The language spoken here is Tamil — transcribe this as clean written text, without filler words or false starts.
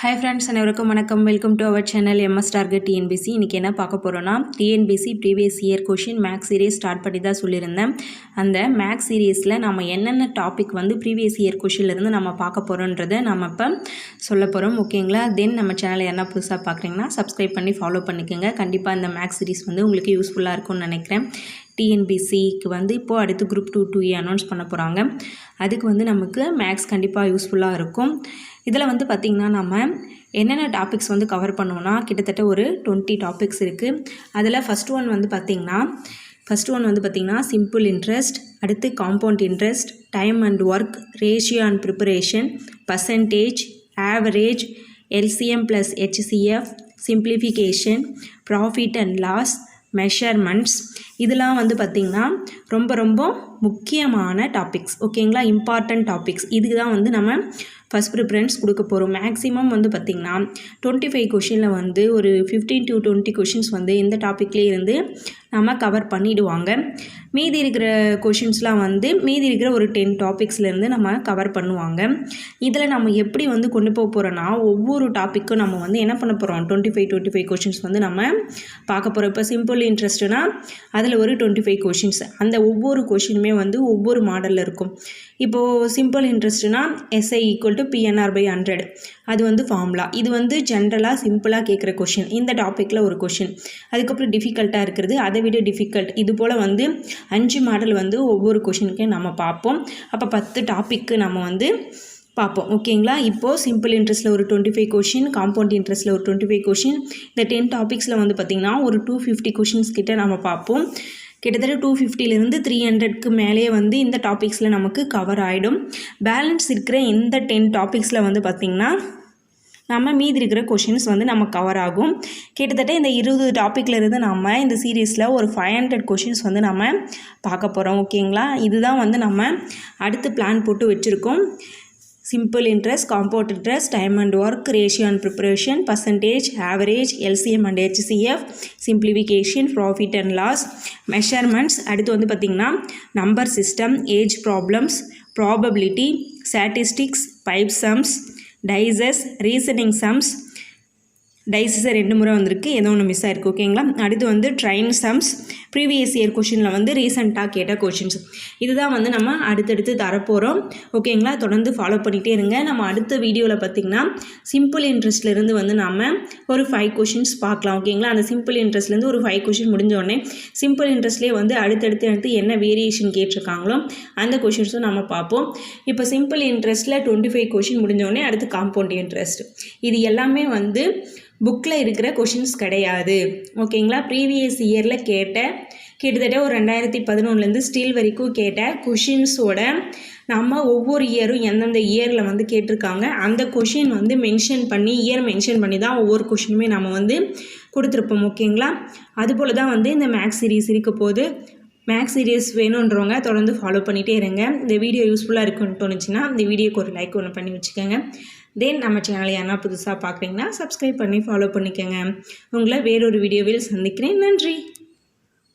Hi friends, அனைவருக்கும் வணக்கம். Welcome to our channel MS Target TNBC. இன்றைக்கி என்ன பார்க்க போகிறோன்னா TNBC previous year question maths series start பண்ணி தான் சொல்லியிருந்தேன். அந்த மேக்ஸ் சீரீஸில் நம்ம என்னென்ன டாபிக் வந்து ப்ரீவியஸ் இயர் கொஷின்லேருந்து நம்ம பார்க்க போகிறோன்றதை நம்ம இப்போ சொல்ல போகிறோம். ஓகேங்களா? தென் நம்ம சேனலை என்ன புதுசாக பார்க்குறீங்கன்னா சப்ஸ்கிரைப் பண்ணி ஃபாலோ பண்ணிக்கோங்க. கண்டிப்பாக இந்த மேக்ஸ் சீரீஸ் வந்து உங்களுக்கு யூஸ்ஃபுல்லாக இருக்கும்னு நினைக்கிறேன். டிஎன்பிசிக்கு வந்து இப்போது அடுத்து குரூப் 2 அனௌன்ஸ் பண்ண போகிறாங்க. அதுக்கு வந்து நமக்கு மேக்ஸ் கண்டிப்பாக யூஸ்ஃபுல்லாக இருக்கும். இதில் வந்து பார்த்திங்கன்னா நம்ம என்னென்ன டாபிக்ஸ் வந்து கவர் பண்ணுவோன்னா கிட்டத்தட்ட ஒரு 20 டாபிக்ஸ் இருக்குது. அதில் ஃபஸ்ட் ஒன் வந்து பார்த்திங்கன்னா சிம்பிள் இன்ட்ரெஸ்ட், அடுத்து compound interest, time and work, ratio and preparation, percentage, average, LCM + HCF, simplification, profit and loss, measurements. இதெல்லாம் வந்து பார்த்திங்கன்னா ரொம்ப முக்கியமான டாபிக்ஸ். ஓகேங்களா? Important topics. இதுக்கு தான் வந்து நம்ம ஃபஸ்ட் ப்ரிஃபரன்ஸ் கொடுக்க போகிறோம். மேக்ஸிமம் வந்து பார்த்திங்கன்னா 25 கொஷினில் வந்து ஒரு 15 to 20 கொஷின்ஸ் வந்து இந்த டாப்பிக்லேயே இருந்து நம்ம கவர் பண்ணிவிடுவாங்க. மீதி இருக்கிற கொஷின்ஸ்லாம் வந்து மீதி இருக்கிற ஒரு 10 டாபிக்ஸ்லேருந்து நம்ம கவர் பண்ணுவாங்க. இதில் நம்ம எப்படி வந்து கொண்டு போக போகிறோன்னா ஒவ்வொரு டாப்பிக்கும் நம்ம வந்து என்ன பண்ண போகிறோம், 25 கொஷின்ஸ் வந்து நம்ம பார்க்க போகிறோம். இப்போ சிம்பிள் இன்ட்ரெஸ்ட்னா அதில் ஒரு 25 கொஷின்ஸ். அந்த ஒவ்வொரு கொஷினுமே வந்து ஒவ்வொரு மாடலில் இருக்கும். இப்போது சிம்பிள் இன்ட்ரெஸ்ட்னா SI = PNR/100 அது வந்து ஃபார்முலா. இது வந்து ஜென்ரலாக சிம்பிளாக கேட்குற கொஷின். இந்த டாப்பிக்கில் ஒரு கொஷின். அதுக்கப்புறம் டிஃபிகல்ட்டாக இருக்கிறது, அதை விட டிஃபிகல்ட். இது போல் வந்து 5 மாடல் வந்து ஒவ்வொரு கொஷினுக்கும் நம்ம பார்ப்போம். அப்போ 10 டாப்பிக்கு நம்ம வந்து பார்ப்போம். ஓகேங்களா? இப்போது சிம்பிள் இன்ட்ரெஸ்ட்டில் ஒரு 25 கொஷின், காம்பவுண்ட் இன்ட்ரெஸ்ட்டில் ஒரு 25 கொஷின். இந்த 10 டாபிக்ஸில் வந்து பார்த்திங்கன்னா ஒரு 250 கொஷின்ஸ் கிட்ட நம்ம பார்ப்போம். கிட்டத்தட்ட 250லேருந்து 300க்கு மேலேயே வந்து இந்த டாபிக்ஸில் நமக்கு கவர் ஆகிடும். பேலன்ஸ் இருக்கிற இந்த 10 டாபிக்ஸில் வந்து பார்த்திங்கன்னா நம்ம மீதி இருக்கிற கொஷின்ஸ் வந்து நம்ம கவர் ஆகும். கிட்டத்தட்ட இந்த 20 டாப்பிக்கில் இருந்து நம்ம இந்த சீரீஸில் ஒரு 500 கொஷின்ஸ் வந்து நம்ம பார்க்க போகிறோம். ஓகேங்களா? இதுதான் வந்து நம்ம அடுத்து பிளான் போட்டு வச்சுருக்கோம். Simple interest, compound interest, time and work, ratio and preparation, percentage, average, LCM and HCF, simplification, profit and loss, measurements. அடுத்து வந்து பார்த்திங்கன்னா number system, age problems, probability, statistics, pipe sums, dices, reasoning sums. டைசஸை 2 முறை வந்திருக்கு, ஏதோ ஒன்று மிஸ் ஆகிருக்கு. ஓகேங்களா? அடுத்து வந்து ட்ரைன் சம்ஸ், ப்ரீவியஸ் இயர் கொஷினில் வந்து ரீசெண்டாக கேட்ட கொஷின்ஸ். இதுதான் வந்து நம்ம அடுத்தடுத்து தரப்போகிறோம். ஓகேங்களா? தொடர்ந்து ஃபாலோ பண்ணிகிட்டே இருங்க. நம்ம அடுத்த வீடியோவில் பார்த்திங்கன்னா சிம்பிள் இன்ட்ரெஸ்ட்லேருந்து வந்து நம்ம ஒரு 5 கொஷின்ஸ் பார்க்கலாம். ஓகேங்களா? அந்த சிம்பிள் இன்ட்ரெஸ்ட்லேருந்து ஒரு 5 கொஷின் முடிஞ்சோடனே சிம்பிள் இன்ட்ரெஸ்ட்லேயே வந்து அடுத்தடுத்து என்ன வேரியேஷன் கேட்டிருக்காங்களோ அந்த கொஷின்ஸும் நம்ம பார்ப்போம். இப்போ சிம்பிள் இன்ட்ரெஸ்ட்டில் 25 கொஷின் முடிஞ்சோடனே அடுத்து காம்பவுண்ட் இன்ட்ரெஸ்ட். இது எல்லாமே வந்து புக்கில் இருக்கிற கொஷின்ஸ் கிடையாது. ஓகேங்களா? ப்ரீவியஸ் இயரில் கேட்ட கிட்டத்தட்ட ஒரு 2011லேருந்து ஸ்டில் வரைக்கும் கேட்ட கொஷின்ஸோட நம்ம ஒவ்வொரு இயரும் எந்தெந்த இயரில் வந்து கேட்டிருக்காங்க அந்த கொஷின் வந்து இயர் மென்ஷன் பண்ணி தான் ஒவ்வொரு கொஷினுமே நம்ம வந்து கொடுத்துருப்போம். ஓகேங்களா? அதுபோல் தான் வந்து இந்த மேக்ஸ் சீரீஸ் இருக்க போது. மேக்ஸ் சீரீஸ் வேணுன்றவங்க தொடர்ந்து ஃபாலோ பண்ணிகிட்டே இருங்க. இந்த வீடியோ யூஸ்ஃபுல்லாக இருக்குன்னு தோணுச்சுன்னா இந்த வீடியோக்கு ஒரு லைக் ஒன்று பண்ணி வச்சுக்கோங்க. தென் நம்ம சேனலை யாரா புதுசாக பார்க்குறீங்கன்னா சப்ஸ்கிரைப் பண்ணி ஃபாலோ பண்ணிக்கோங்க. உங்களை வேறொரு வீடியோவில் சந்திக்கிறேன். நன்றி.